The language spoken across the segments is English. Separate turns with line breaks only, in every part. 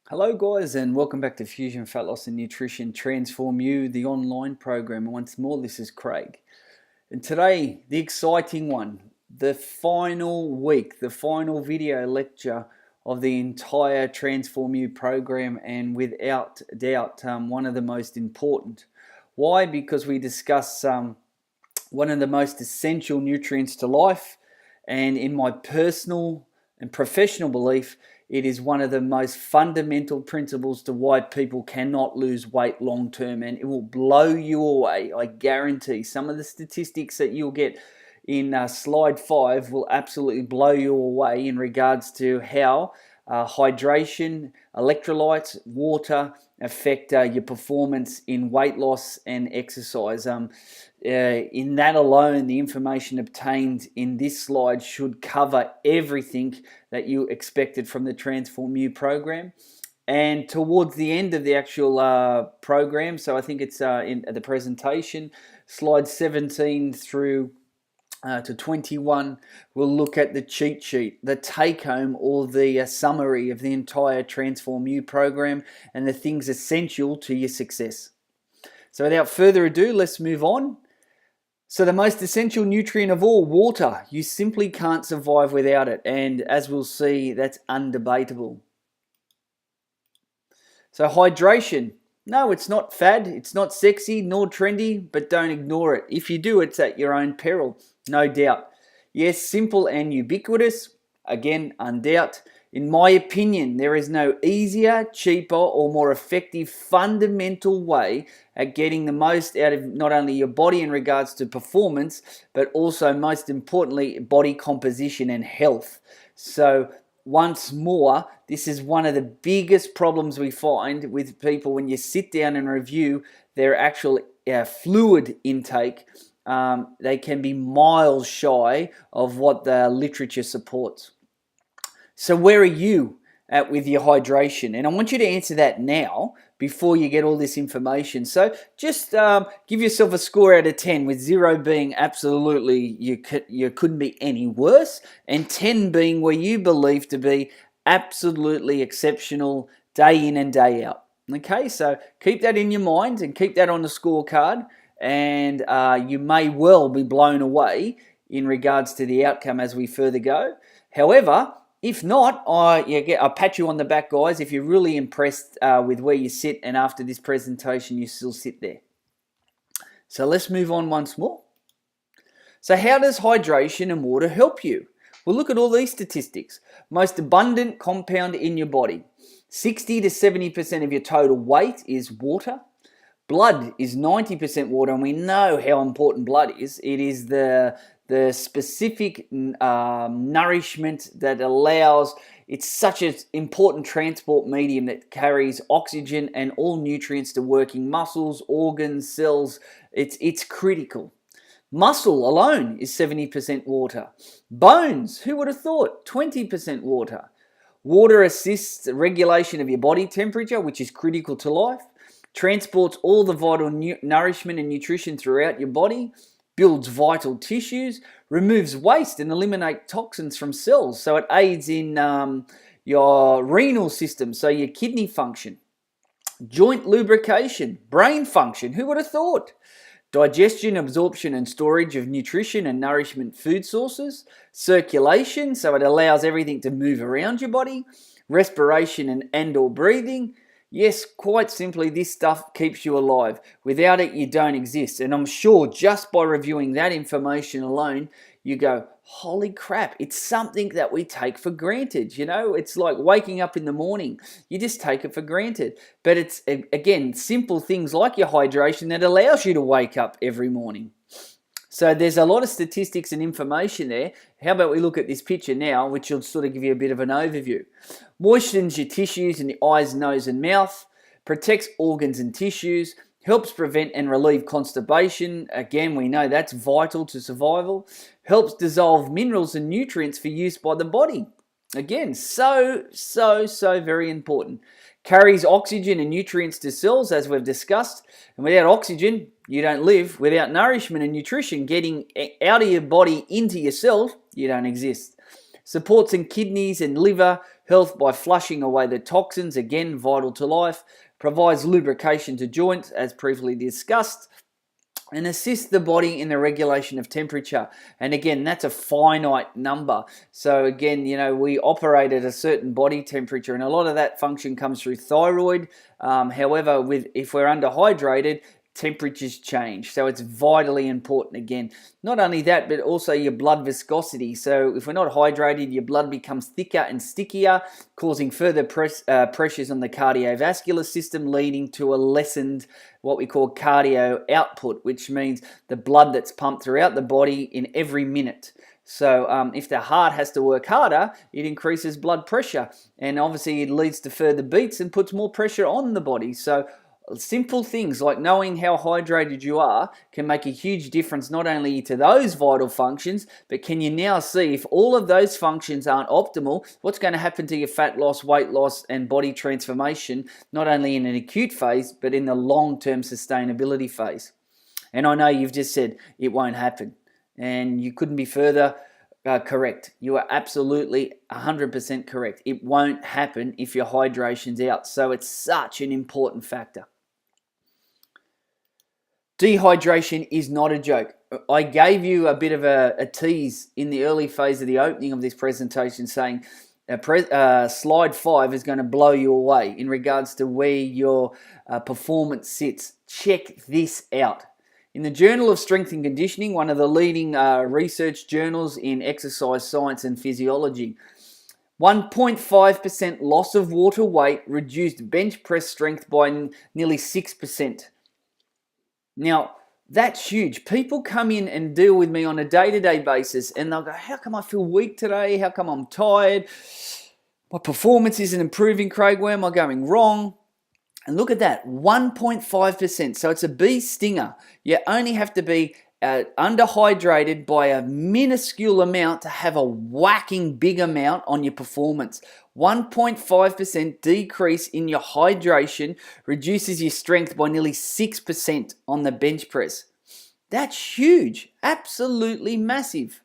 Hello guys, and welcome back to Fusion Fat Loss and Nutrition Transform You, the online program. And once more, this is Craig. And today, the exciting one, the final week, the final video lecture of the entire Transform You program, and without doubt, one of the most important. Why? Because we discuss one of the most essential nutrients to life, and in my personal and professional belief, it is one of the most fundamental principles to why people cannot lose weight long term, and it will blow you away. I guarantee some of the statistics that you'll get in slide 5 will absolutely blow you away in regards to how hydration, electrolytes, water affect your performance in weight loss and exercise. In that alone, the information obtained in this slide should cover everything that you expected from the Transform You program. And towards the end of the actual program, so I think it's in the presentation, slide 17 through to 21, we'll look at the cheat sheet, the take home, or the summary of the entire Transform You program and the things essential to your success. So without further ado, let's move on. So the most essential nutrient of all, water. You simply can't survive without it, and as we'll see, that's undebatable. So hydration. No, it's not fad, it's not sexy nor trendy, but don't ignore it. If you do, it's at your own peril, no doubt. Yes, simple and ubiquitous, again, undoubt. In my opinion, there is no easier, cheaper, or more effective fundamental way at getting the most out of not only your body in regards to performance, but also, most importantly, body composition and health. So once more, this is one of the biggest problems we find with people when you sit down and review their actual fluid intake. They can be miles shy of what the literature supports. So where are you at with your hydration? And I want you to answer that now before you get all this information. So just give yourself a score out of 10, with 0 being absolutely you couldn't be any worse, and 10 being where you believe to be absolutely exceptional day in and day out. Okay, so keep that in your mind and keep that on the scorecard, and you may well be blown away in regards to the outcome as we further go. However, if not, I'll pat you on the back, guys, if you're really impressed with where you sit, and after this presentation you still sit there. So let's move on once more. So how does hydration and water help you? Well, look at all these statistics. Most abundant compound in your body. 60 to 70% of your total weight is water. Blood is 90% water, and we know how important blood is. It is the specific nourishment that allows, it's such an important transport medium that carries oxygen and all nutrients to working muscles, organs, cells. It's critical. Muscle alone is 70% water. Bones, who would have thought? 20% water. Water assists the regulation of your body temperature, which is critical to life. Transports all the vital nourishment and nutrition throughout your body, builds vital tissues, removes waste and eliminates toxins from cells. So it aids in your renal system, so your kidney function, joint lubrication, brain function, who would have thought? Digestion, absorption and storage of nutrition and nourishment food sources, circulation, so it allows everything to move around your body, respiration and or breathing. Yes, quite simply, this stuff keeps you alive. Without it, you don't exist. And I'm sure just by reviewing that information alone, you go, holy crap, it's something that we take for granted. You know, it's like waking up in the morning. You just take it for granted. But it's, again, simple things like your hydration that allows you to wake up every morning. So there's a lot of statistics and information there. How about we look at this picture now, which will sort of give you a bit of an overview. Moistens your tissues in the eyes, nose and mouth, protects organs and tissues, helps prevent and relieve constipation. Again, we know that's vital to survival. Helps dissolve minerals and nutrients for use by the body. Again, so very important. Carries oxygen and nutrients to cells, as we've discussed. And without oxygen, you don't live. Without nourishment and nutrition getting out of your body into your cells, you don't exist. Supports in kidneys and liver, health by flushing away the toxins, again, vital to life, provides lubrication to joints, as previously discussed, and assist the body in the regulation of temperature. And again, that's a finite number. So again, we operate at a certain body temperature, and a lot of that function comes through thyroid. However, if we're underhydrated, temperatures change. So it's vitally important again. Not only that, but also your blood viscosity. So if we're not hydrated, your blood becomes thicker and stickier, causing further pressures on the cardiovascular system, leading to a lessened what we call cardio output, which means the blood that's pumped throughout the body in every minute. So if the heart has to work harder, it increases blood pressure, and obviously it leads to further beats and puts more pressure on the body. So simple things like knowing how hydrated you are can make a huge difference, not only to those vital functions, but can you now see if all of those functions aren't optimal, what's going to happen to your fat loss, weight loss, and body transformation, not only in an acute phase, but in the long-term sustainability phase. And I know you've just said it won't happen, and you couldn't be further correct. You are absolutely 100% correct. It won't happen if your hydration's out. So it's such an important factor. Dehydration is not a joke. I gave you a bit of a tease in the early phase of the opening of this presentation, saying slide 5 is going to blow you away in regards to where your performance sits. Check this out. In the Journal of Strength and Conditioning, one of the leading research journals in exercise science and physiology, 1.5% loss of water weight reduced bench press strength by nearly 6%. Now, that's huge. People come in and deal with me on a day-to-day basis, and they'll go, how come I feel weak today? How come I'm tired? My performance isn't improving, Craig. Where am I going wrong? And look at that, 1.5%. So it's a bee stinger. You only have to be underhydrated by a minuscule amount to have a whacking big amount on your performance. 1.5% decrease in your hydration reduces your strength by nearly 6% on the bench press. That's huge, absolutely massive.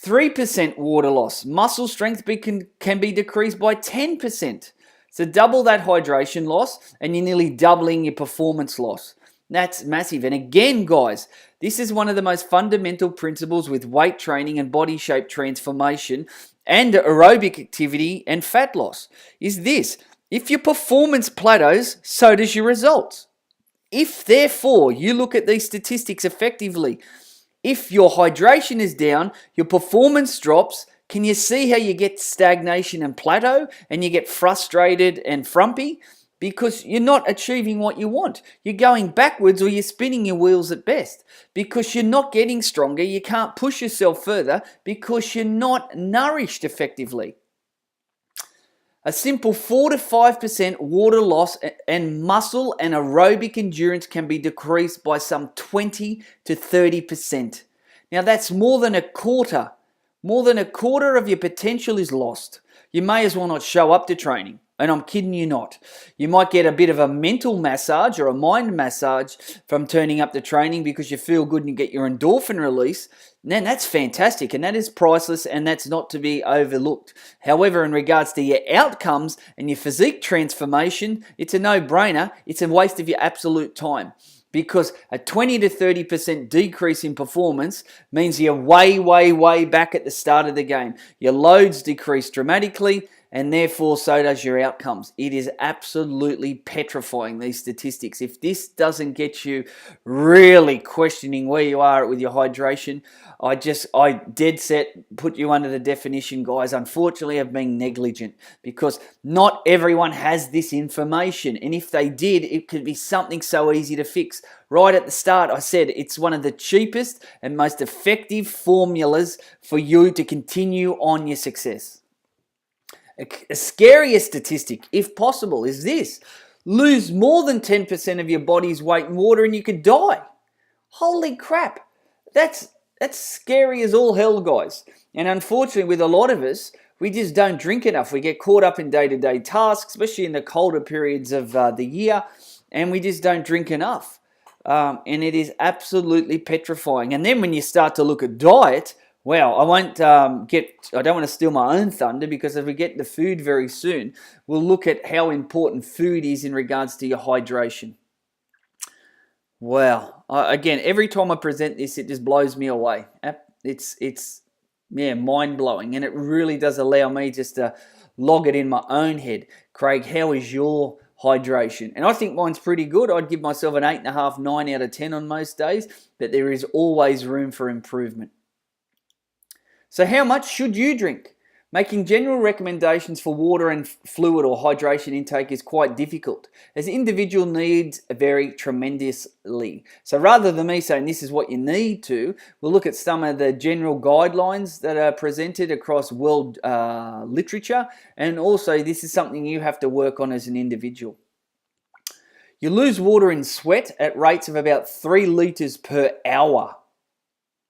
3% water loss. Muscle strength can be decreased by 10%. So double that hydration loss and you're nearly doubling your performance loss. That's massive. And again, guys, this is one of the most fundamental principles with weight training and body shape transformation and aerobic activity and fat loss, is this: if your performance plateaus, so does your results. If, therefore, you look at these statistics effectively, if your hydration is down, your performance drops. Can you see how you get stagnation and plateau and you get frustrated and frumpy? Because you're not achieving what you want. You're going backwards or you're spinning your wheels at best because you're not getting stronger. You can't push yourself further because you're not nourished effectively. A simple 4 to 5% water loss and muscle and aerobic endurance can be decreased by some 20 to 30%. Now that's more than a quarter. More than a quarter of your potential is lost. You may as well not show up to training. And I'm kidding you not. You might get a bit of a mental massage or a mind massage from turning up to training because you feel good and you get your endorphin release. Then that's fantastic and that is priceless and that's not to be overlooked. However, in regards to your outcomes and your physique transformation, it's a no-brainer. It's a waste of your absolute time. Because a 20 to 30% decrease in performance means you're way back at the start of the game. Your loads decrease dramatically, and therefore so does your outcomes. It is absolutely petrifying, these statistics. If this doesn't get you really questioning where you are with your hydration, I dead set put you under the definition, guys, unfortunately, of being negligent, because not everyone has this information. And if they did, it could be something so easy to fix. Right at the start, I said it's one of the cheapest and most effective formulas for you to continue on your success. A scarier statistic, if possible, is this: lose more than 10% of your body's weight in water and you could die. Holy crap. That's scary as all hell, guys. And unfortunately, with a lot of us, we just don't drink enough. We get caught up in day-to-day tasks, especially in the colder periods of the year, and we just don't drink enough. And it is absolutely petrifying. And then when you start to look at diet, Well, I won't I don't want to steal my own thunder, because if we get the food very soon, we'll look at how important food is in regards to your hydration. Well, again, every time I present this, it just blows me away. It's mind blowing, and it really does allow me just to log it in my own head. Craig, how is your hydration? And I think mine's pretty good. I'd give myself an 8.5, 9 out of 10 on most days, but there is always room for improvement. So how much should you drink? Making general recommendations for water and fluid or hydration intake is quite difficult, as individual needs vary tremendously. So rather than me saying this is what you need to, we'll look at some of the general guidelines that are presented across world literature, and also this is something you have to work on as an individual. You lose water in sweat at rates of about 3 litres per hour.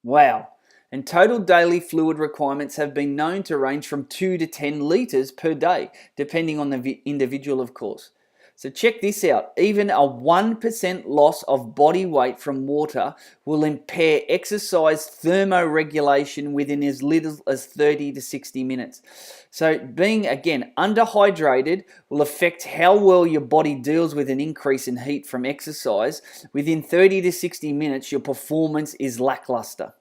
Wow. And total daily fluid requirements have been known to range from 2 to 10 litres per day, depending on the individual, of course. So check this out. Even a 1% loss of body weight from water will impair exercise thermoregulation within as little as 30 to 60 minutes. So being, again, underhydrated will affect how well your body deals with an increase in heat from exercise. Within 30 to 60 minutes, your performance is lackluster.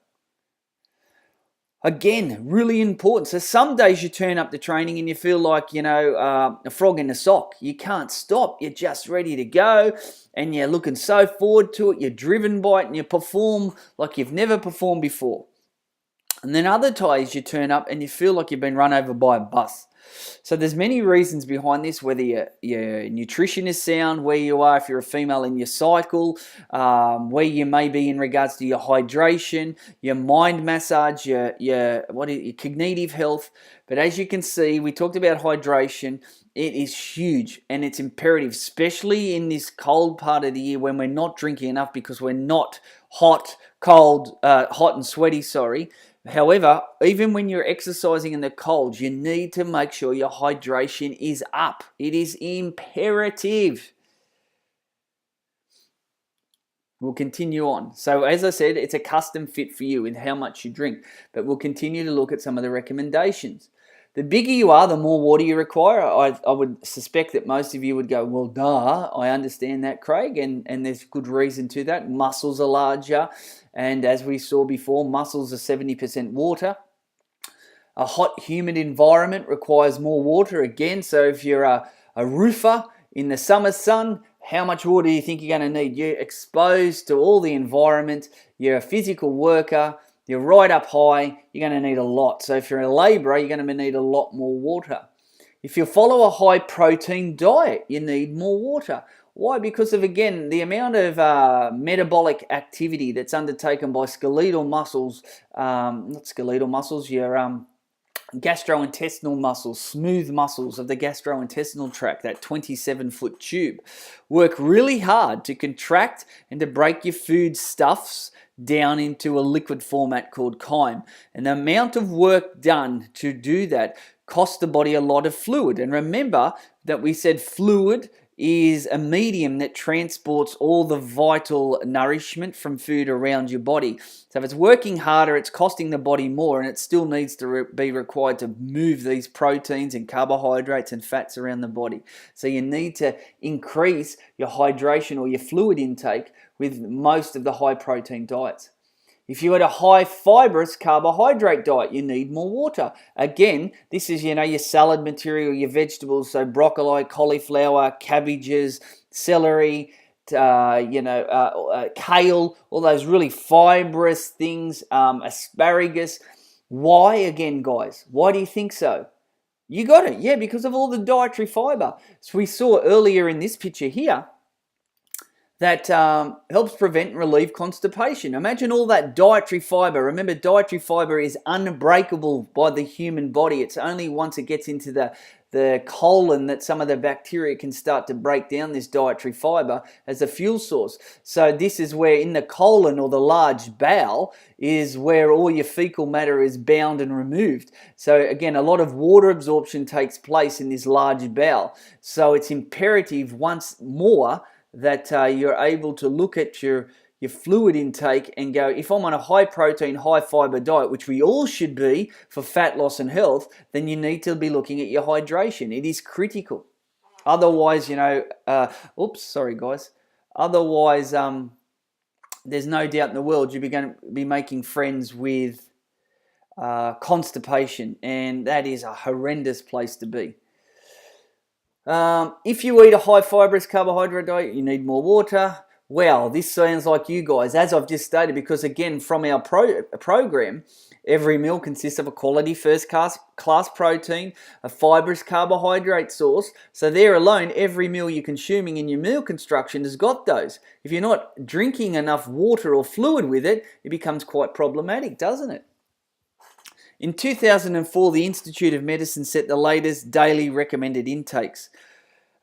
Again, really important. So some days you turn up to training and you feel like, a frog in a sock. You can't stop. You're just ready to go and you're looking so forward to it. You're driven by it and you perform like you've never performed before. And then other days you turn up and you feel like you've been run over by a bus. So there's many reasons behind this, whether your nutrition is sound, where you are, if you're a female in your cycle, where you may be in regards to your hydration, your mind massage, your cognitive health. But as you can see, we talked about hydration. It is huge and it's imperative, especially in this cold part of the year when we're not drinking enough because we're not hot and sweaty, However, even when you're exercising in the cold, you need to make sure your hydration is up. It is imperative. We'll continue on. So as I said, it's a custom fit for you in how much you drink, but we'll continue to look at some of the recommendations. The bigger you are, the more water you require. I would suspect that most of you would go, well, duh, I understand that, Craig, and there's good reason to that. Muscles are larger, and as we saw before, muscles are 70% water. A hot, humid environment requires more water again, so if you're a roofer in the summer sun, how much water do you think you're going to need? You're exposed to all the environment, you're a physical worker, you're right up high, you're going to need a lot. So if you're a labourer, you're going to need a lot more water. If you follow a high protein diet, you need more water. Why? Because of, again, the amount of metabolic activity that's undertaken by skeletal muscles, not skeletal muscles, your gastrointestinal muscles, smooth muscles of the gastrointestinal tract, that 27-foot tube, work really hard to contract and to break your food stuffs down into a liquid format called chyme. And the amount of work done to do that costs the body a lot of fluid. And remember that we said fluid is a medium that transports all the vital nourishment from food around your body. So if it's working harder, it's costing the body more, and it still needs to be required to move these proteins and carbohydrates and fats around the body. So you need to increase your hydration or your fluid intake with most of the high protein diets. If you had a high fibrous carbohydrate diet, you need more water. Again, this is, your salad material, your vegetables, so broccoli, cauliflower, cabbages, celery, kale, all those really fibrous things, asparagus. Why, again, guys? Why do you think so? You got it. Yeah, because of all the dietary fiber. So we saw earlier in this picture here, that helps prevent and relieve constipation. Imagine all that dietary fiber. Remember, dietary fiber is unbreakable by the human body. It's only once it gets into the colon that some of the bacteria can start to break down this dietary fiber as a fuel source. So this is where in the colon, or the large bowel, is where all your fecal matter is bound and removed. So again, a lot of water absorption takes place in this large bowel. So it's imperative once more that you're able to look at your your fluid intake and go, if I'm on a high protein, high fiber diet, which we all should be for fat loss and health, then you need to be looking at your hydration. It is critical. Otherwise, oops, sorry guys. Otherwise, there's no doubt in the world you're going to be making friends with constipation, and that is a horrendous place to be. If you eat a high fibrous carbohydrate diet, you need more water. Well, this sounds like you guys, as I've just stated, because again, from our program, every meal consists of a quality first class protein, a fibrous carbohydrate source. So there alone, every meal you're consuming in your meal construction has got those. If you're not drinking enough water or fluid with it, it becomes quite problematic, doesn't it? In 2004, the Institute of Medicine set the latest daily recommended intakes.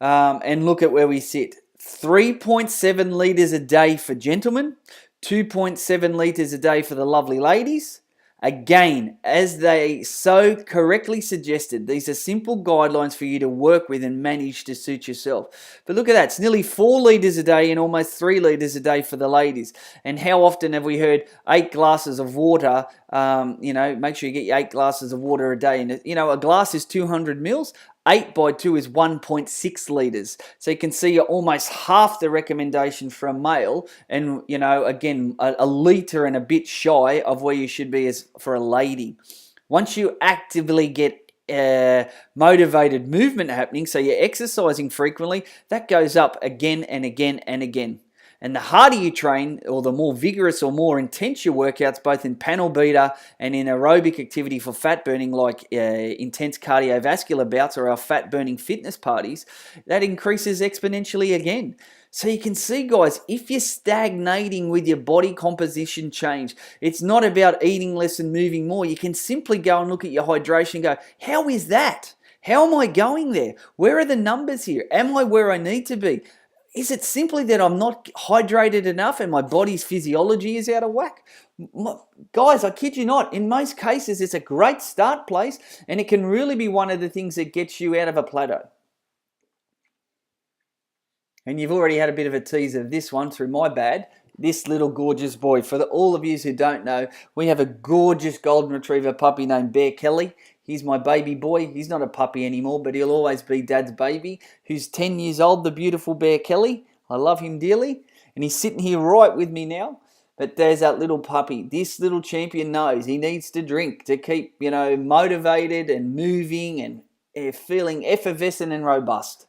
And look at where we sit. 3.7 litres a day for gentlemen, 2.7 litres a day for the lovely ladies. Again, as they so correctly suggested, these are simple guidelines for you to work with and manage to suit yourself. But look at that, it's nearly 4 litres a day and almost 3 litres a day for the ladies. And how often have we heard 8 glasses of water, make sure you get your 8 glasses of water a day. And, a glass is 200 mils. 8 by 2 is 1.6 litres. So you can see you're almost half the recommendation for a male and, again, a litre and a bit shy of where you should be as for a lady. Once you actively get motivated movement happening, so you're exercising frequently, that goes up again and again and again. And the harder you train, or the more vigorous or more intense your workouts, both in panel beater and in aerobic activity for fat burning, like intense cardiovascular bouts or our fat burning fitness parties, that increases exponentially again. So you can see, guys, if you're stagnating with your body composition change, it's not about eating less and moving more. You can simply go and look at your hydration and go, how is that? How am I going there? Where are the numbers here? Am I where I need to be? Is it simply that I'm not hydrated enough and my body's physiology is out of whack? Guys, I kid you not, in most cases it's a great start place and it can really be one of the things that gets you out of a plateau. And you've already had a bit of a tease of this one through my bad. This little gorgeous boy. For all of you who don't know, we have a gorgeous golden retriever puppy named Bear Kelly. He's my baby boy. He's not a puppy anymore, but he'll always be Dad's baby, who's 10 years old, the beautiful Bear Kelly. I love him dearly. And he's sitting here right with me now. But there's that little puppy. This little champion knows he needs to drink to keep, motivated and moving and feeling effervescent and robust.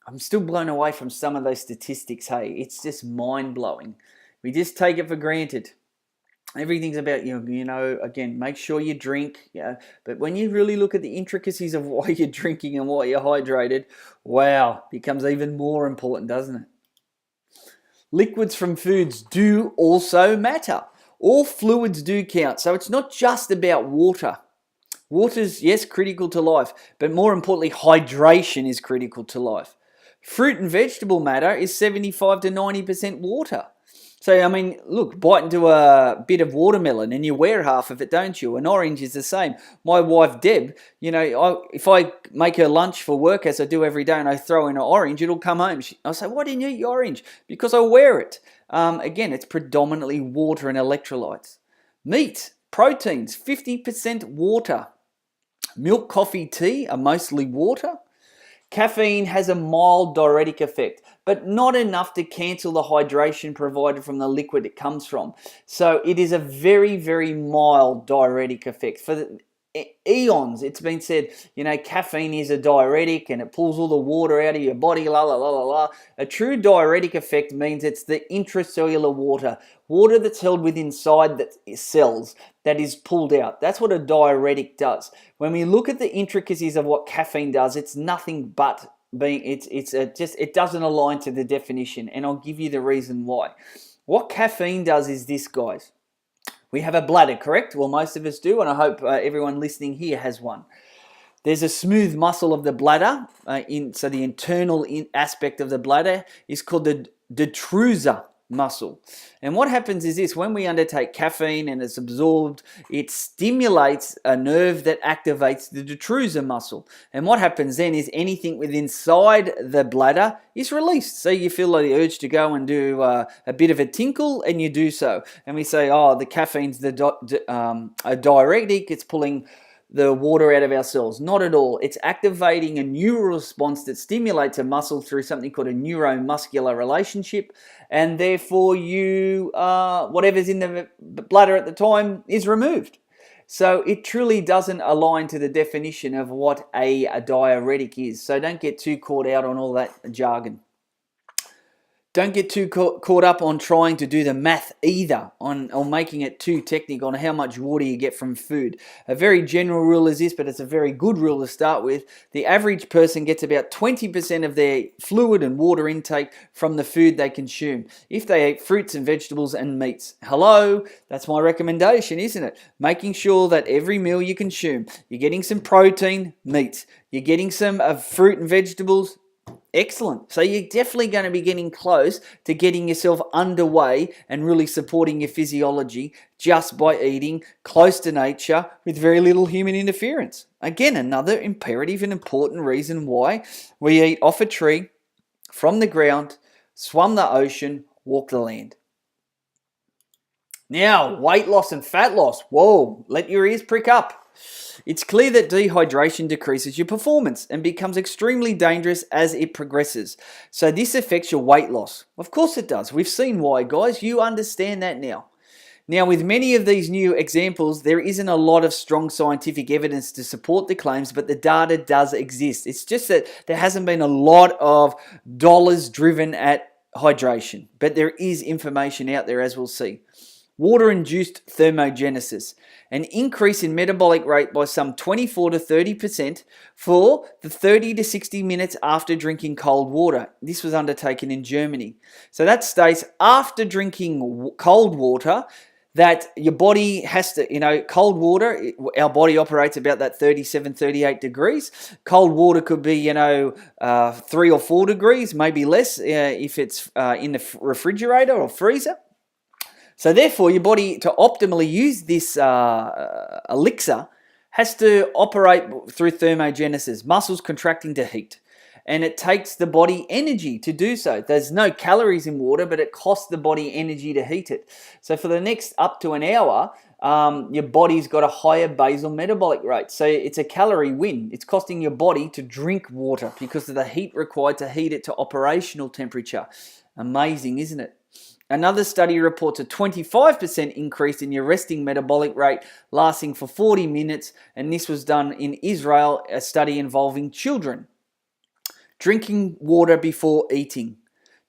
I'm still blown away from some of those statistics, hey. It's just mind-blowing. We just take it for granted. Everything's about, again, make sure you drink. But when you really look at the intricacies of why you're drinking and why you're hydrated, wow, becomes even more important, doesn't it? Liquids from foods do also matter. All fluids do count. So it's not just about water. Water's, yes, critical to life. But more importantly, hydration is critical to life. Fruit and vegetable matter is 75 to 90% water. So, look, bite into a bit of watermelon and you wear half of it, don't you? An orange is the same. My wife, Deb, if I make her lunch for work, as I do every day, and I throw in an orange, it'll come home. I'll say, why didn't you eat your orange? Because I wear it. Again, it's predominantly water and electrolytes. Meat, proteins, 50% water. Milk, coffee, tea are mostly water. Caffeine has a mild diuretic effect, but not enough to cancel the hydration provided from the liquid it comes from. So it is a very, very mild diuretic effect. For eons, it's been said, caffeine is a diuretic and it pulls all the water out of your body, la, la, la, la, la. A true diuretic effect means it's the intracellular water that's held within inside the cells that is pulled out. That's what a diuretic does. When we look at the intricacies of what caffeine does, it's nothing but it doesn't align to the definition, and I'll give you the reason why. What caffeine does is this, guys. We have a bladder, correct? Well, most of us do, and I hope everyone listening here has one. There's a smooth muscle of the bladder, so the internal aspect of the bladder is called the detrusor muscle. And what happens is this: when we undertake caffeine and it's absorbed, it stimulates a nerve that activates the detrusor muscle. And what happens then is anything within inside the bladder is released. So you feel like the urge to go and do a bit of a tinkle, and you do so. And we say, oh, the caffeine's a diuretic, it's pulling the water out of our cells. Not at all. It's activating a neural response that stimulates a muscle through something called a neuromuscular relationship, and therefore whatever's in the bladder at the time is removed. So it truly doesn't align to the definition of what a diuretic is. So don't get too caught out on all that jargon. Don't get too caught up on trying to do the math either, on making it too technical on how much water you get from food. A very general rule is this, but it's a very good rule to start with. The average person gets about 20% of their fluid and water intake from the food they consume, if they eat fruits and vegetables and meats. Hello, that's my recommendation, isn't it? Making sure that every meal you consume, you're getting some protein, meats. You're getting some fruit and vegetables. Excellent. So you're definitely going to be getting close to getting yourself underway and really supporting your physiology just by eating close to nature with very little human interference. Again, another imperative and important reason why we eat off a tree, from the ground, swum the ocean, walk the land. Now, weight loss and fat loss. Whoa, let your ears prick up. It's clear that dehydration decreases your performance and becomes extremely dangerous as it progresses. So this affects your weight loss. Of course it does. We've seen why, guys. You understand that now. Now, with many of these new examples, there isn't a lot of strong scientific evidence to support the claims, but the data does exist. It's just that there hasn't been a lot of dollars driven at hydration, but there is information out there, as we'll see. Water-induced thermogenesis, an increase in metabolic rate by some 24 to 30% for the 30 to 60 minutes after drinking cold water. This was undertaken in Germany. So that states after drinking cold water, that your body has to, cold water, our body operates about that 37, 38 degrees. Cold water could be, 3 or 4 degrees, maybe less if it's in the refrigerator or freezer. So therefore, your body, to optimally use this elixir, has to operate through thermogenesis, muscles contracting to heat. And it takes the body energy to do so. There's no calories in water, but it costs the body energy to heat it. So for the next up to an hour, your body's got a higher basal metabolic rate. So it's a calorie win. It's costing your body to drink water because of the heat required to heat it to operational temperature. Amazing, isn't it? Another study reports a 25% increase in your resting metabolic rate lasting for 40 minutes, and this was done in Israel, a study involving children. Drinking water before eating.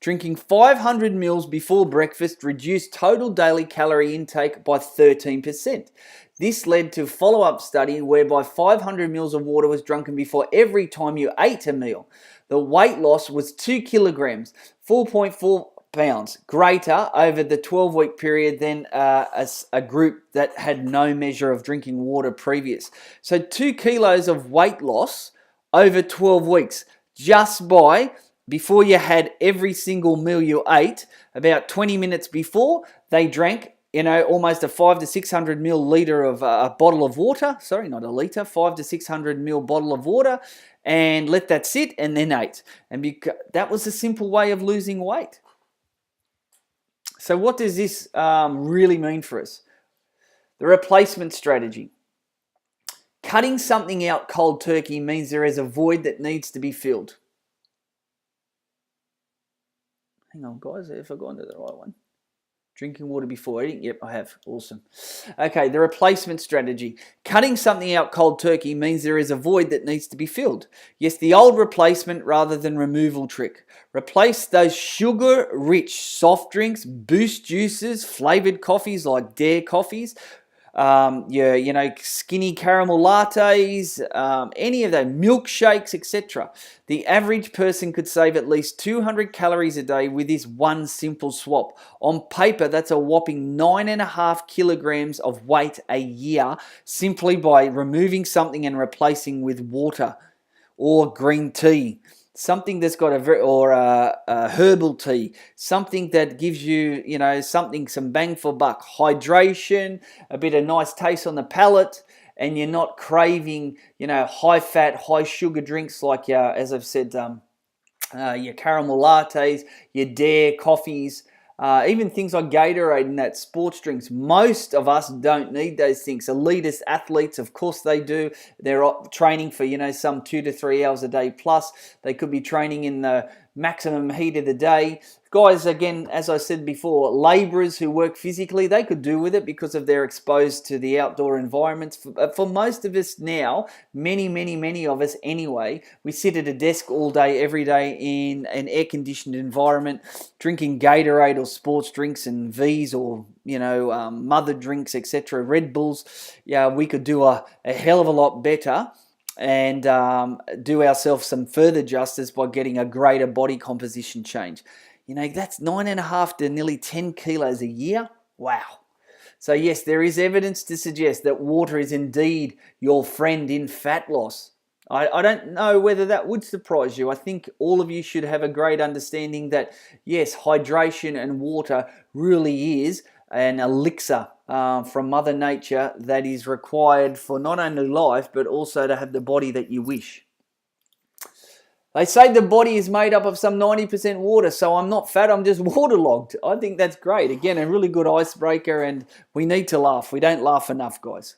Drinking 500 ml before breakfast reduced total daily calorie intake by 13%. This led to a follow-up study whereby 500 ml of water was drunken before every time you ate a meal. The weight loss was 2 kilograms, 4.4 pounds, greater over the 12-week period than a group that had no measure of drinking water previous. So 2 kilos of weight loss over 12 weeks just by, before you had every single meal you ate, about 20 minutes before, they drank almost a 500 to 600 milliliter of a bottle of water. Sorry, not a liter, 500 to 600 ml bottle of water, and let that sit and then ate. And that was a simple way of losing weight. So what does this really mean for us? The replacement strategy. Cutting something out cold turkey means there is a void that needs to be filled. Hang on, guys, have I gone to the right one? Drinking water before eating? Yep, I have. Awesome. Okay, the replacement strategy. Cutting something out cold turkey means there is a void that needs to be filled. Yes, the old replacement rather than removal trick. Replace those sugar-rich soft drinks, boost juices, flavored coffees like Dare coffees, your skinny caramel lattes, any of those milkshakes, etc. The average person could save at least 200 calories a day with this one simple swap. On paper, that's a whopping 9.5 kilograms of weight a year simply by removing something and replacing with water or green tea. something that's got a herbal tea, something that gives you, some bang for buck, hydration, a bit of nice taste on the palate, and you're not craving, high fat, high sugar drinks like, as I've said, your caramel lattes, your Dare coffees, even things like Gatorade and that sports drinks. Most of us don't need those things. Elitist athletes, of course they do. They're training for, some 2 to 3 hours a day plus. They could be training in the maximum heat of the day. Guys, again, as I said before, labourers who work physically, they could do with it because of they're exposed to the outdoor environments. For most of us now, many of us anyway, we sit at a desk all day, every day in an air-conditioned environment, drinking Gatorade or sports drinks and V's or, mother drinks, etc., Red Bulls. Yeah, we could do a hell of a lot better and do ourselves some further justice by getting a greater body composition change. That's 9.5 to nearly 10 kilos a year. Wow. So yes, there is evidence to suggest that water is indeed your friend in fat loss. I don't know whether that would surprise you. I think all of you should have a great understanding that, yes, hydration and water really is an elixir from Mother Nature that is required for not only life, but also to have the body that you wish. They say the body is made up of some 90% water, so I'm not fat, I'm just waterlogged. I think that's great. Again, a really good icebreaker, and we need to laugh. We don't laugh enough, guys.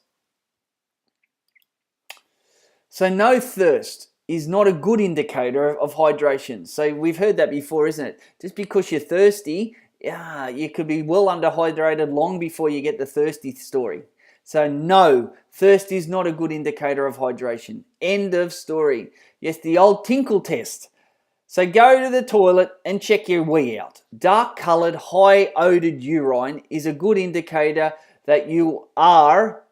So no thirst is not a good indicator of hydration. So we've heard that before, isn't it? Just because you're thirsty, you could be well underhydrated long before you get the thirsty story. So no, thirst is not a good indicator of hydration. End of story. Yes, the old Tinkle test. So go to the toilet and check your wee out. Dark coloured, high odored urine is a good indicator that you are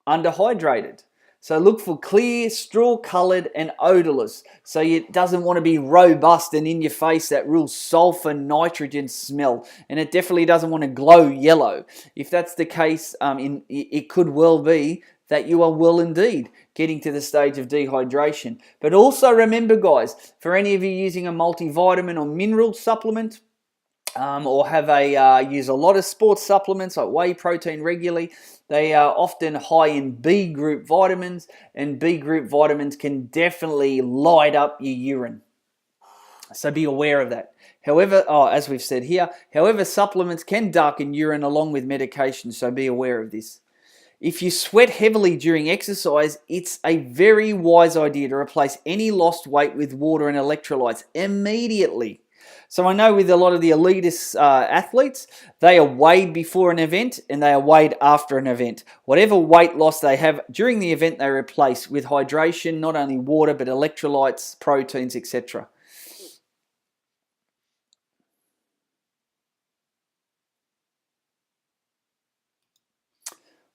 underhydrated. So look for clear, straw-coloured and odourless. So it doesn't want to be robust and in your face, that real sulfur nitrogen smell. And it definitely doesn't want to glow yellow. If that's the case, it could well be that you are well indeed getting to the stage of dehydration. But also remember, guys, for any of you using a multivitamin or mineral supplement, or use a lot of sports supplements like whey protein regularly, they are often high in B group vitamins, and B group vitamins can definitely light up your urine. So be aware of that. However, as we've said here, supplements can darken urine along with medication, so be aware of this. If you sweat heavily during exercise, it's a very wise idea to replace any lost weight with water and electrolytes immediately. So I know with a lot of the elitist athletes, they are weighed before an event and they are weighed after an event. Whatever weight loss they have during the event, they replace with hydration, not only water, but electrolytes, proteins, etc.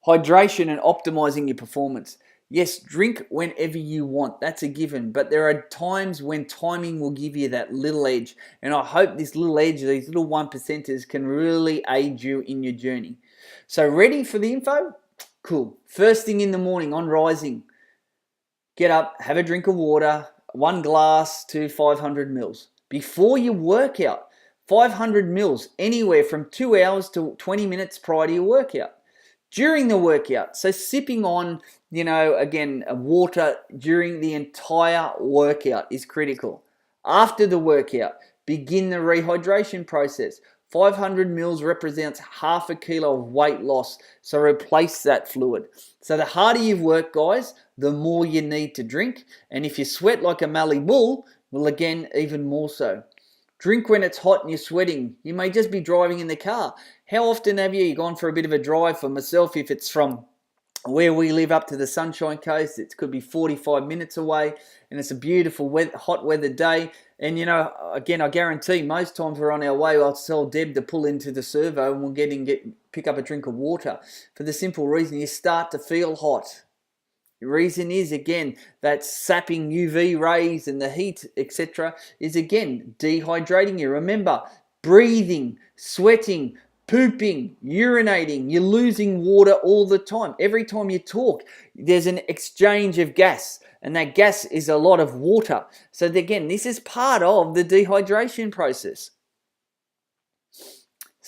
Hydration and optimizing your performance. Yes, drink whenever you want. That's a given. But there are times when timing will give you that little edge. And I hope this little edge, these little 1%ers can really aid you in your journey. So ready for the info? Cool. First thing in the morning on rising, get up, have a drink of water, 1 glass to 500 mils. Before your workout, 500 mils, anywhere from 2 hours to 20 minutes prior to your workout. During the workout, so sipping on, again, water during the entire workout is critical. After the workout, begin the rehydration process. 500 mils represents half a kilo of weight loss, so replace that fluid. So the harder you've worked, guys, the more you need to drink. And if you sweat like a Mallee bull, well, again, even more so. Drink when it's hot and you're sweating. You may just be driving in the car. How often have you gone for a bit of a drive? For myself, if it's from where we live up to the Sunshine Coast, it could be 45 minutes away, and it's a beautiful hot weather day. And again, I guarantee most times we're on our way, I'll tell Deb to pull into the servo and we'll pick up a drink of water. For the simple reason you start to feel hot. The reason is, again, that sapping UV rays and the heat, etc., is again dehydrating you. Remember, breathing, sweating, pooping, urinating, you're losing water all the time. Every time you talk, there's an exchange of gas, and that gas is a lot of water. So again, this is part of the dehydration process.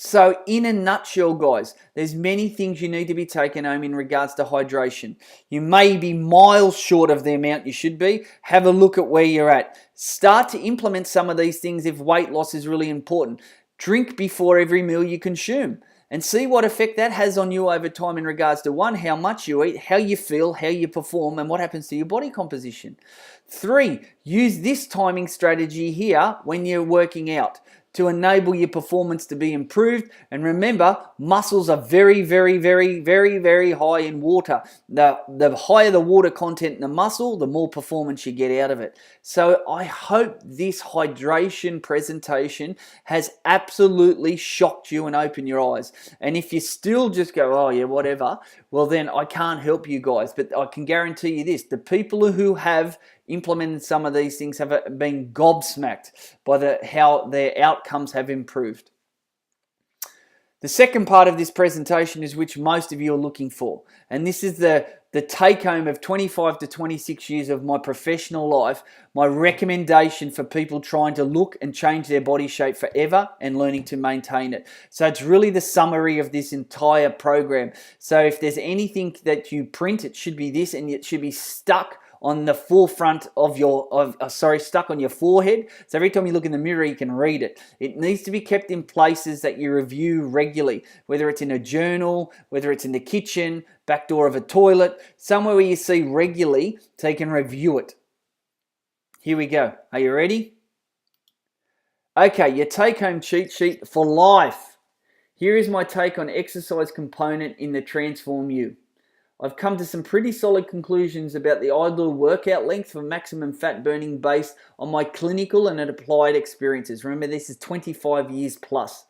So in a nutshell, guys, there's many things you need to be taking home in regards to hydration. You may be miles short of the amount you should be. Have a look at where you're at. Start to implement some of these things if weight loss is really important. Drink before every meal you consume and see what effect that has on you over time in regards to, one, how much you eat, how you feel, how you perform, and what happens to your body composition. 3, use this timing strategy here when you're working out to enable your performance to be improved. And remember, muscles are very, very, very, very, very high in water. The higher the water content in the muscle, the more performance you get out of it. So I hope this hydration presentation has absolutely shocked you and opened your eyes. And if you still just go, oh yeah, whatever, well then I can't help you guys. But I can guarantee you this, the people who have implemented some of these things have been gobsmacked by how their outcomes have improved. The second part of this presentation is which most of you are looking for, and this is the take home of 25 to 26 years of my professional life, my recommendation for people trying to look and change their body shape forever and learning to maintain it. So it's really the summary of this entire program. So if there's anything that you print, it should be this, and it should be stuck on the forefront of stuck on your forehead. So every time you look in the mirror, you can read it. It needs to be kept in places that you review regularly, whether it's in a journal, whether it's in the kitchen, back door of a toilet, somewhere where you see regularly so you can review it. Here we go. Are you ready? Okay, your take-home cheat sheet for life. Here is my take on exercise component in the Transform You. I've come to some pretty solid conclusions about the ideal workout length for maximum fat burning based on my clinical and applied experiences. Remember, this is 25 years plus.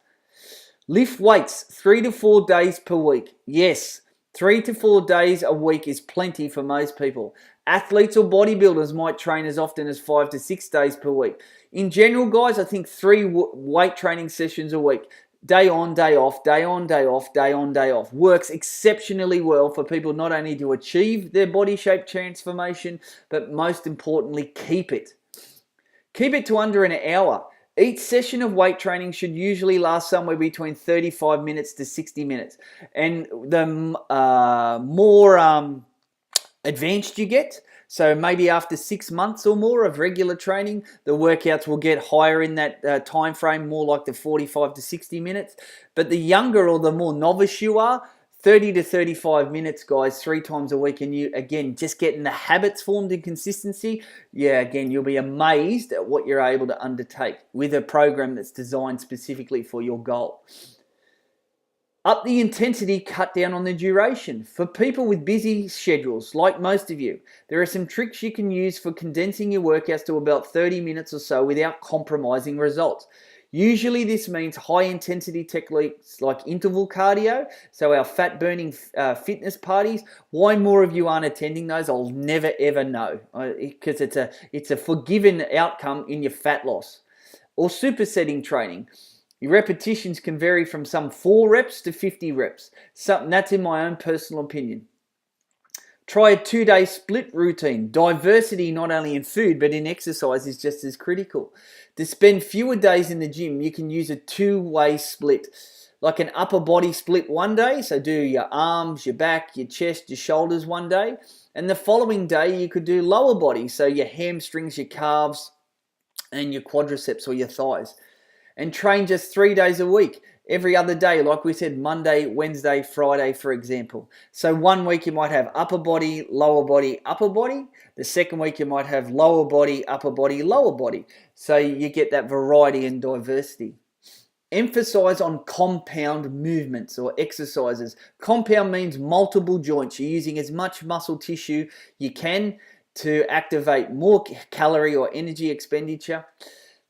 Lift weights 3 to 4 days per week. Yes, 3 to 4 days a week is plenty for most people. Athletes or bodybuilders might train as often as 5 to 6 days per week. In general, guys, I think 3 weight training sessions a week. Day on, day off, day on, day off, day on, day off. Works exceptionally well for people not only to achieve their body shape transformation, but most importantly, keep it. Keep it to under an hour. Each session of weight training should usually last somewhere between 35 minutes to 60 minutes. And the more advanced you get, so maybe after 6 months or more of regular training, the workouts will get higher in that time frame, more like the 45 to 60 minutes. But the younger or the more novice you are, 30 to 35 minutes, guys, 3 times a week, and you, again, just getting the habits formed in consistency, yeah, again, you'll be amazed at what you're able to undertake with a program that's designed specifically for your goal. Up the intensity, cut down on the duration. For people with busy schedules, like most of you, there are some tricks you can use for condensing your workouts to about 30 minutes or so without compromising results. Usually this means high intensity techniques like interval cardio, so our fat burning fitness parties. Why more of you aren't attending those, I'll never ever know, because it's a forgiven outcome in your fat loss. Or supersetting training. Your repetitions can vary from some 4 reps to 50 reps. That's in my own personal opinion. Try a 2-day split routine. Diversity not only in food but in exercise is just as critical. To spend fewer days in the gym, you can use a 2-way split. Like an upper body split one day, so do your arms, your back, your chest, your shoulders one day. And the following day you could do lower body, so your hamstrings, your calves, and your quadriceps or your thighs. And train just 3 days a week, every other day, like we said, Monday, Wednesday, Friday, for example. So one week you might have upper body, lower body, upper body. The second week you might have lower body, upper body, lower body. So you get that variety and diversity. Emphasize on compound movements or exercises. Compound means multiple joints. You're using as much muscle tissue you can to activate more calorie or energy expenditure.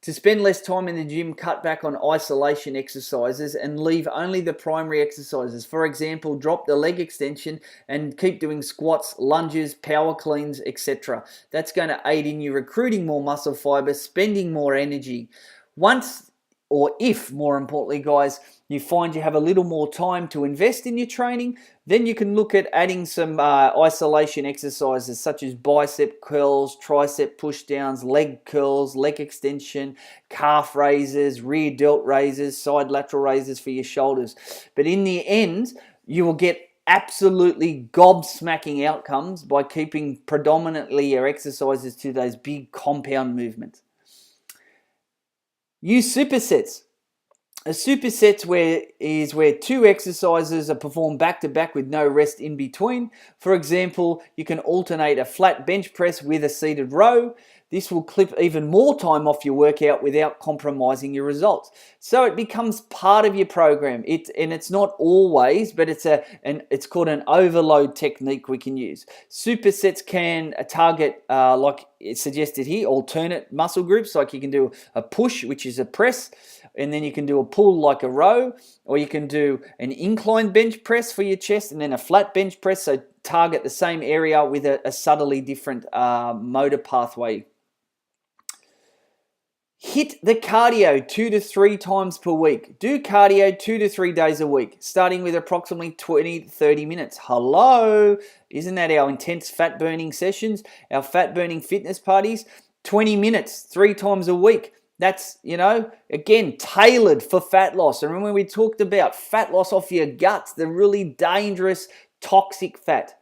To spend less time in the gym, cut back on isolation exercises and leave only the primary exercises. For example, drop the leg extension and keep doing squats, lunges, power cleans, etc. That's going to aid in you recruiting more muscle fiber, spending more energy. Once, or if, more importantly, guys, you find you have a little more time to invest in your training, then you can look at adding some isolation exercises such as bicep curls, tricep push downs, leg curls, leg extension, calf raises, rear delt raises, side lateral raises for your shoulders. But in the end, you will get absolutely gobsmacking outcomes by keeping predominantly your exercises to those big compound movements. Use supersets. A superset is where two exercises are performed back to back with no rest in between. For example, you can alternate a flat bench press with a seated row. This will clip even more time off your workout without compromising your results. So it becomes part of your program. It's not always, but it's called an overload technique we can use. Supersets can target, like it's suggested here, alternate muscle groups. Like you can do a push, which is a press, and then you can do a pull like a row, or you can do an incline bench press for your chest and then a flat bench press, so target the same area with a subtly different motor pathway. Hit the cardio 2 to 3 times per week. Do cardio 2 to 3 days a week, starting with approximately 20 to 30 minutes. Hello! Isn't that our intense fat burning sessions, our fat burning fitness parties? 20 minutes, 3 times a week. That's, again, tailored for fat loss. And remember we talked about fat loss off your guts, the really dangerous, toxic fat.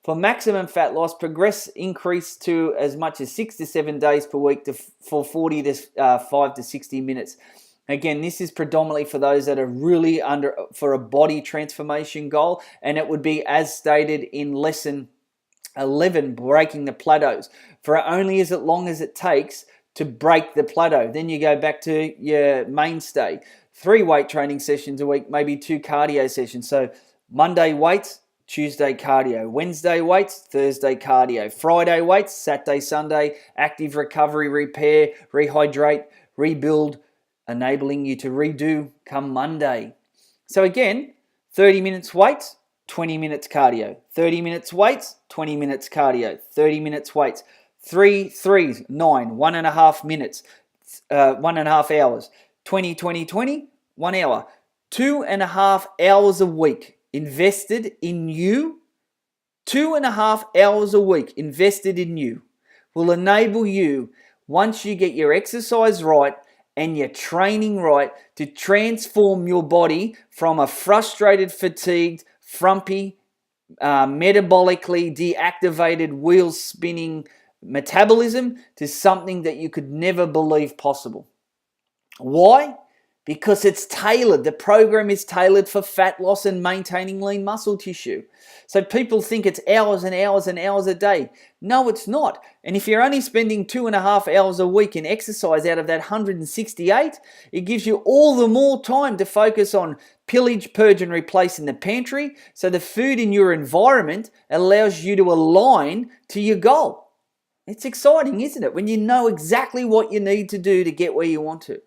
For maximum fat loss, progress increase to as much as 6 to 7 days per week for 40 to 5 to 60 minutes. Again, this is predominantly for those that are really for a body transformation goal, and it would be as stated in lesson 11, breaking the plateaus. For only as long as it takes to break the plateau. Then you go back to your mainstay. 3 weight training sessions a week, maybe 2 cardio sessions. So Monday weights, Tuesday cardio, Wednesday weights, Thursday cardio, Friday weights, Saturday, Sunday, active recovery, repair, rehydrate, rebuild, enabling you to redo come Monday. So again, 30 minutes weights, 20 minutes cardio, 30 minutes weights, 20 minutes cardio, 30 minutes weights, 3 threes, 9, 1.5 minutes, 1.5 hours, 20, 20, 20, 1 hour, 2.5 hours a week. Invested in you, 2.5 hours a week invested in you will enable you, once you get your exercise right and your training right, to transform your body from a frustrated, fatigued, frumpy, metabolically deactivated, wheels spinning metabolism to something that you could never believe possible. Why? Because it's tailored. The program is tailored for fat loss and maintaining lean muscle tissue. So people think it's hours and hours and hours a day. No, it's not. And if you're only spending 2.5 hours a week in exercise out of that 168, it gives you all the more time to focus on pillage, purge, and replace in the pantry. So the food in your environment allows you to align to your goal. It's exciting, isn't it? When you know exactly what you need to do to get where you want to.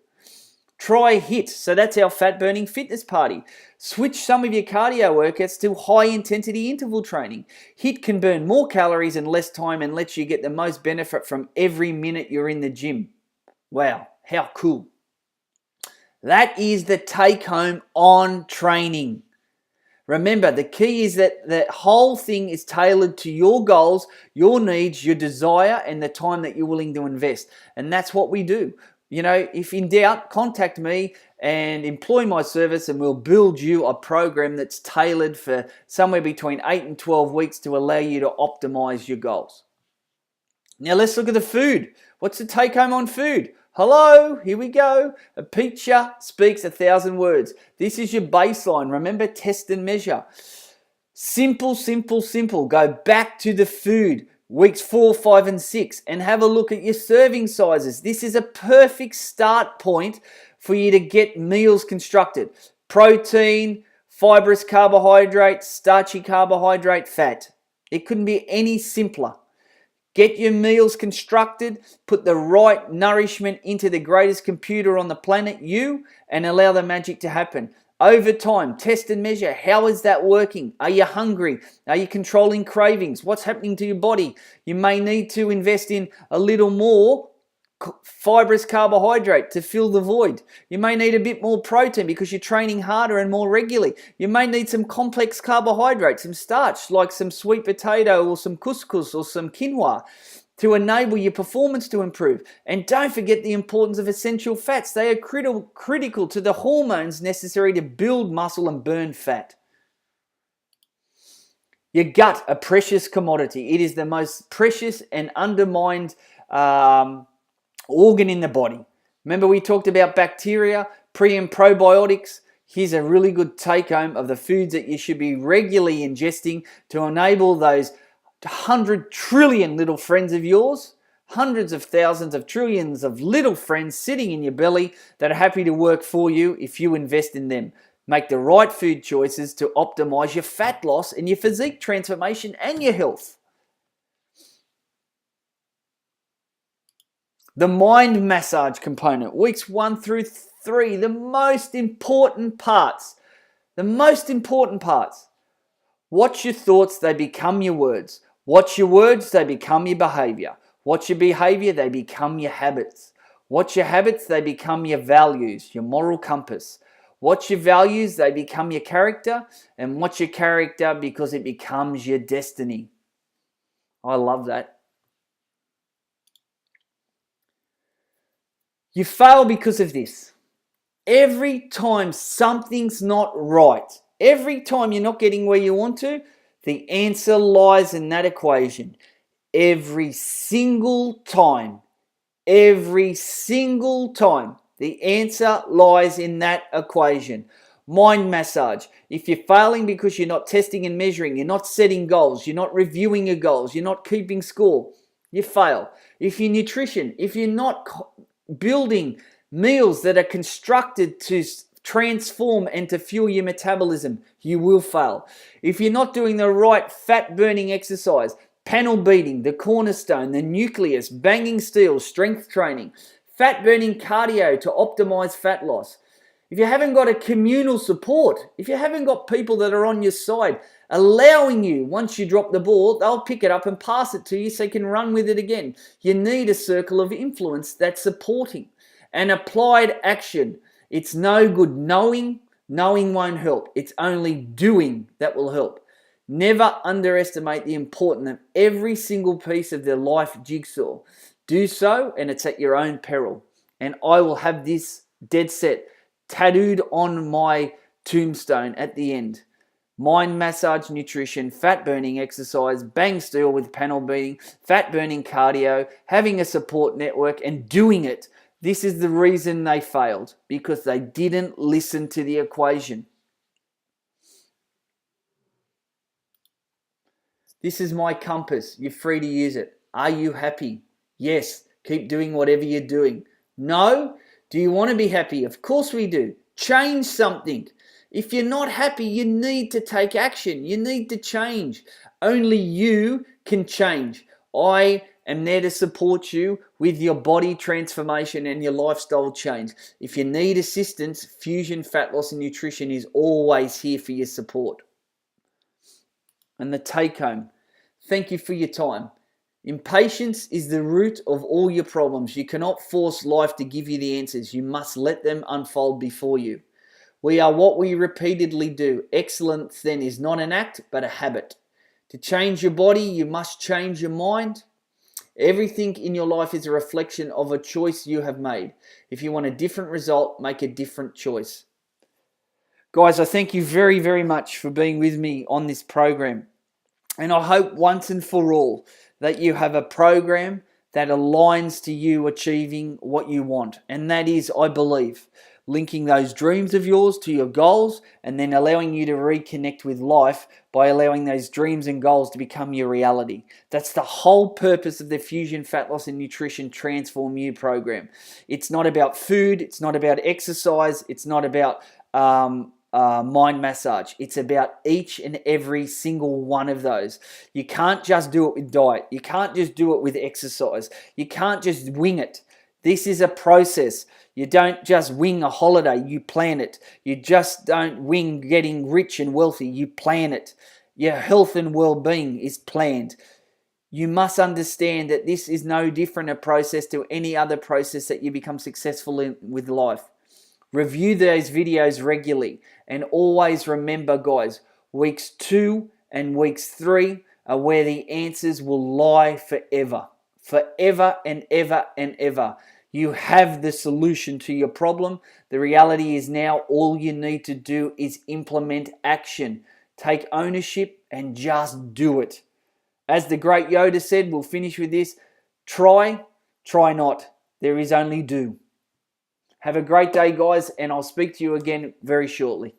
Try HIIT. So that's our fat burning fitness party. Switch some of your cardio workouts to high intensity interval training. HIIT can burn more calories in less time and lets you get the most benefit from every minute you're in the gym. Wow, how cool. That is the take home on training. Remember, the key is that the whole thing is tailored to your goals, your needs, your desire, and the time that you're willing to invest. And that's what we do. If in doubt, contact me and employ my service, and we'll build you a program that's tailored for somewhere between 8 and 12 weeks to allow you to optimize your goals. Now let's look at the food. What's the take home on food? Hello, here we go. A picture speaks 1,000 words. This is your baseline. Remember, test and measure. Simple, simple, simple. Go back to the food. Weeks 4, 5, and 6, and have a look at your serving sizes. This is a perfect start point for you to get meals constructed. Protein, fibrous carbohydrate, starchy carbohydrate, fat. It couldn't be any simpler. Get your meals constructed, put the right nourishment into the greatest computer on the planet, you, and allow the magic to happen. Over time, test and measure. How is that working? Are you hungry? Are you controlling cravings? What's happening to your body? You may need to invest in a little more fibrous carbohydrate to fill the void. You may need a bit more protein because you're training harder and more regularly. You may need some complex carbohydrates, some starch like some sweet potato or some couscous or some quinoa to enable your performance to improve. And don't forget the importance of essential fats. They are critical to the hormones necessary to build muscle and burn fat. Your gut, a precious commodity. It is the most precious and undermined organ in the body. Remember we talked about bacteria, pre and probiotics. Here's a really good take home of the foods that you should be regularly ingesting to enable those 100 trillion little friends of yours, hundreds of thousands of trillions of little friends sitting in your belly that are happy to work for you if you invest in them. Make the right food choices to optimize your fat loss and your physique transformation and your health. The mind massage component, weeks 1 through 3, the most important parts. Watch your thoughts, they become your words. Watch your words, they become your behavior. Watch your behavior, they become your habits. Watch your habits, they become your values, your moral compass. Watch your values, they become your character. And watch your character because it becomes your destiny. I love that. You fail because of this. Every time something's not right, every time you're not getting where you want to, the answer lies in that equation. Every single time, the answer lies in that equation. Mind massage. If you're failing because you're not testing and measuring, you're not setting goals, you're not reviewing your goals, you're not keeping score, you fail. If your nutrition, if you're not building meals that are constructed to transform and to fuel your metabolism, you will fail. If you're not doing the right fat burning exercise, panel beating, the cornerstone, the nucleus, banging steel, strength training, fat burning cardio to optimize fat loss. If you haven't got a communal support, if you haven't got people that are on your side allowing you, once you drop the ball, they'll pick it up and pass it to you so you can run with it again. You need a circle of influence that's supporting and applied action. It's no good knowing won't help. It's only doing that will help. Never underestimate the importance of every single piece of their life jigsaw. Do so, and it's at your own peril. And I will have this dead set tattooed on my tombstone at the end. Mind massage, nutrition, fat burning exercise, bang steel with panel beating, fat burning cardio, having a support network and doing it. This is the reason they failed, because they didn't listen to the equation. This is my compass. You're free to use it. Are you happy? Yes. Keep doing whatever you're doing. No? Do you want to be happy? Of course we do. Change something. If you're not happy, you need to take action. You need to change. Only you can change. I am there to support you with your body transformation and your lifestyle change. If you need assistance, Fusion Fat Loss and Nutrition is always here for your support. And the take home, thank you for your time. Impatience is the root of all your problems. You cannot force life to give you the answers. You must let them unfold before you. We are what we repeatedly do. Excellence then is not an act, but a habit. To change your body, you must change your mind. Everything in your life is a reflection of a choice you have made. If you want a different result, make a different choice. Guys, I thank you very, very much for being with me on this program. And I hope once and for all that you have a program that aligns to you achieving what you want. And that is, I believe, linking those dreams of yours to your goals and then allowing you to reconnect with life by allowing those dreams and goals to become your reality. That's the whole purpose of the Fusion Fat Loss and Nutrition Transform You program. It's not about food. It's not about exercise. It's not about mind massage. It's about each and every single one of those. You can't just do it with diet. You can't just do it with exercise. You can't just wing it. This is a process. You don't just wing a holiday, you plan it. You just don't wing getting rich and wealthy, you plan it. Your health and well-being is planned. You must understand that this is no different a process to any other process that you become successful in with life. Review those videos regularly, and always remember, guys, weeks 2 and weeks 3 are where the answers will lie forever. Forever and ever and ever. You have the solution to your problem. The reality is now all you need to do is implement action. Take ownership and just do it. As the great Yoda said, we'll finish with this: try, try not. There is only do. Have a great day, guys, and I'll speak to you again very shortly.